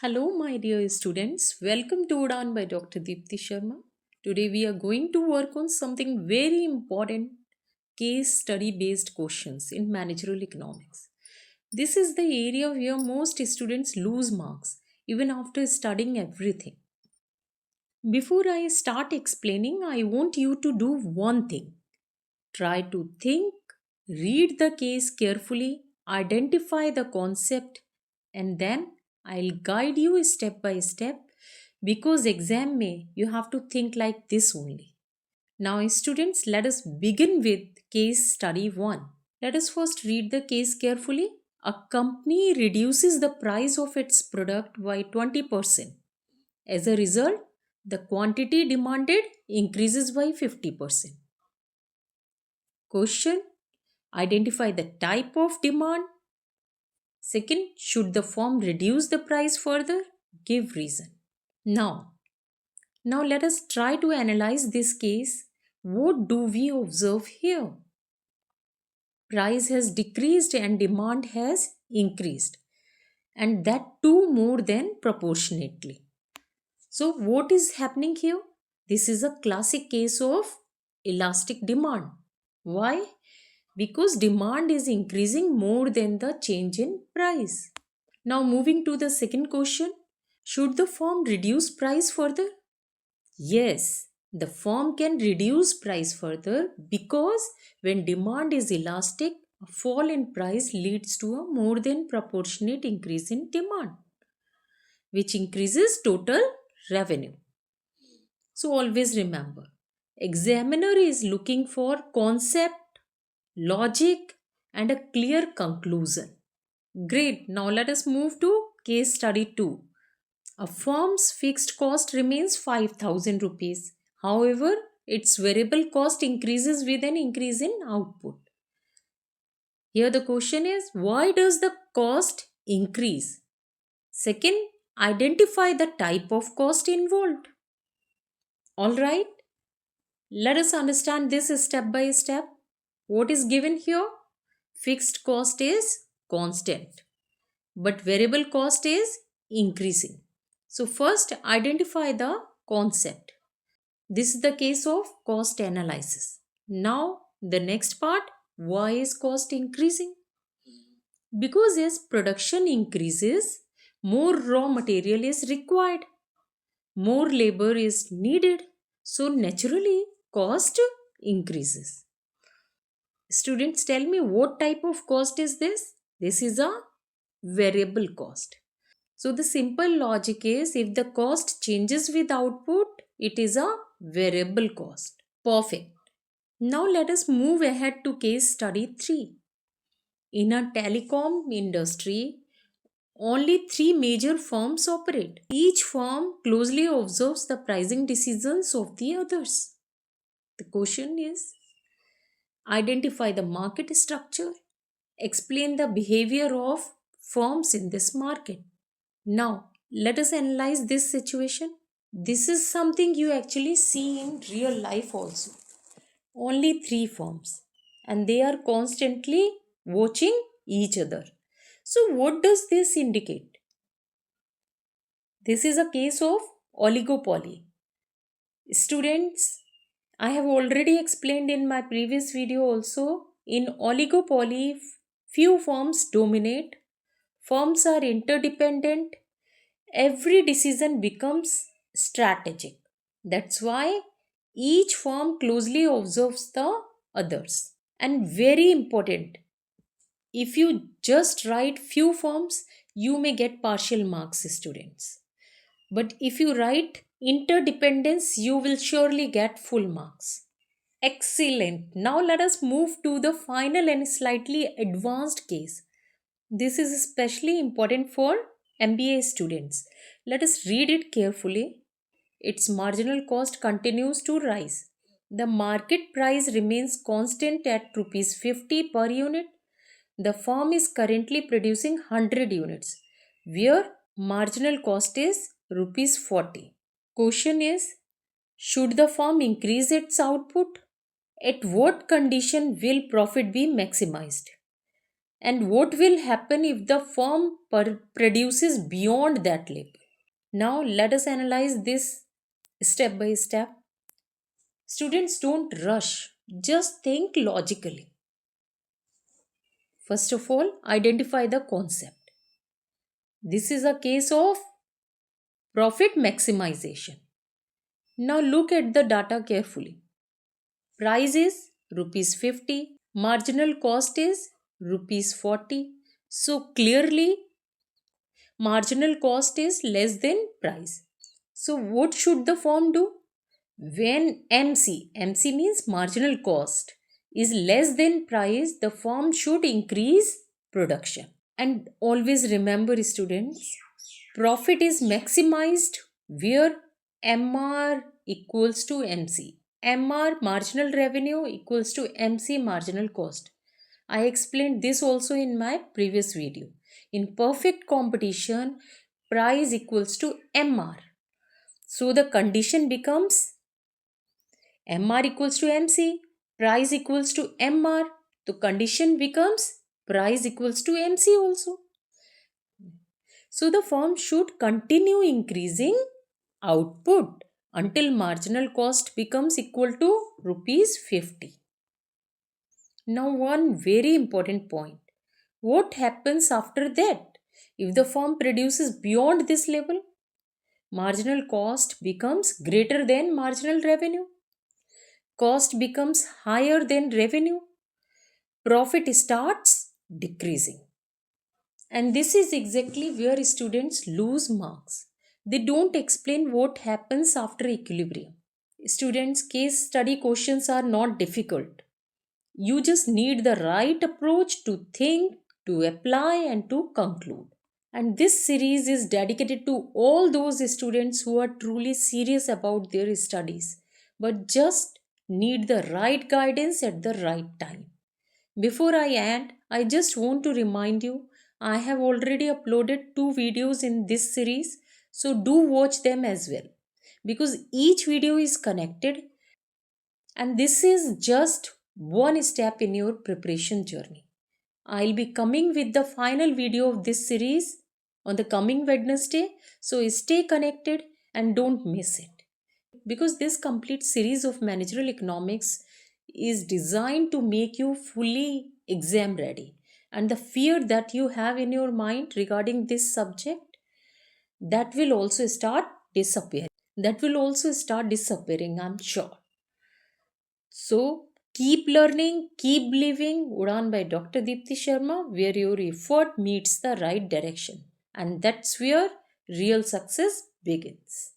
Hello, my dear students. Welcome to Udan by Dr. Deepti Sharma. Today, we are going to work on something very important, case study based questions in managerial economics. This is the area where most students lose marks even after studying everything. Before I start explaining, I want you to do one thing. Try to think, read the case carefully, identify the concept, and then I'll guide you step by step because exam may you have to think like this only. Now students, let us begin with case study 1. Let us first read the case carefully. A company reduces the price of its product by 20%. As a result, the quantity demanded increases by 50%. Question: identify the type of demand. Second, should the firm reduce the price further? Give reason. Now let us try to analyze this case. What do we observe here? Price has decreased and demand has increased, and that too more than proportionately. So, what is happening here? This is a classic case of elastic demand. Why? Because demand is increasing more than the change in price. Now, moving to the second question, should the firm reduce price further? Yes, the firm can reduce price further because when demand is elastic, a fall in price leads to a more than proportionate increase in demand, which increases total revenue. So always remember, examiner is looking for concept, logic, and a clear conclusion. Great. Now let us move to case study 2. A firm's fixed cost remains 5000 rupees. However, its variable cost increases with an increase in output. Here the question is, why does the cost increase? Second, identify the type of cost involved. Alright, let us understand this step by step. What is given here? Fixed cost is constant, but variable cost is increasing. So, first identify the concept. This is the case of cost analysis. Now, the next part, why is cost increasing? Because as production increases, more raw material is required, more labor is needed, so naturally cost increases. Students, tell me what type of cost is this? This is a variable cost. So the simple logic is if the cost changes with output, it is a variable cost. Perfect. Now let us move ahead to case study 3. In a telecom industry, only three major firms operate. Each firm closely observes the pricing decisions of the others. The question is, identify the market structure, explain the behavior of firms in this market. Now, let us analyze this situation. This is something you actually see in real life also. Only three firms, and they are constantly watching each other. So, what does this indicate? This is a case of oligopoly. Students, I have already explained in my previous video also. In oligopoly, few firms dominate, firms are interdependent, every decision becomes strategic. That's why each firm closely observes the others. And very important, if you just write few firms, you may get partial marks, students. But if you write interdependence, you will surely get full marks. Excellent. Now let us move to the final and slightly advanced case. This is especially important for MBA students. Let us read it carefully. Its marginal cost continues to rise. The market price remains constant at rupees 50 per unit. The firm is currently producing 100 units, where marginal cost is rupees 40. Question is, should the firm increase its output? At what condition will profit be maximized? and what will happen if the firm produces beyond that level. Now let us analyze this step by step. Students, don't rush, just think logically. First of all, identify the concept. This is a case of profit maximization. Now look at the data carefully. Price is rupees 50, marginal cost is rupees 40. So clearly marginal cost is less than price. So what should the firm do? When MC means marginal cost, is less than price, the firm should increase production. And always remember, students, profit is maximized where MR equals to MC. MR marginal revenue equals to MC marginal cost. I explained this also in my previous video. In perfect competition, price equals to MR. So the condition becomes MR equals to MC, price equals to MR. The condition becomes price equals to MC also. So the firm should continue increasing output until marginal cost becomes equal to rupees 50. Now one very important point. What happens after that? If the firm produces beyond this level, marginal cost becomes greater than marginal revenue. Cost becomes higher than revenue. Profit starts decreasing. And this is exactly where students lose marks. They don't explain what happens after equilibrium. Students, case study questions are not difficult. You just need the right approach to think, to apply, and to conclude. And this series is dedicated to all those students who are truly serious about their studies but just need the right guidance at the right time. Before I end, I just want to remind you I have already uploaded 2 videos in this series, so do watch them as well because each video is connected and this is just one step in your preparation journey. I'll be coming with the final video of this series on the coming Wednesday, so stay connected and don't miss it. Because this complete series of managerial economics is designed to make you fully exam ready. And the fear that you have in your mind regarding this subject, that will also start disappearing. I'm sure. So keep learning, keep believing. Udan by Dr. Deepthi Sharma, where your effort meets the right direction. And that's where real success begins.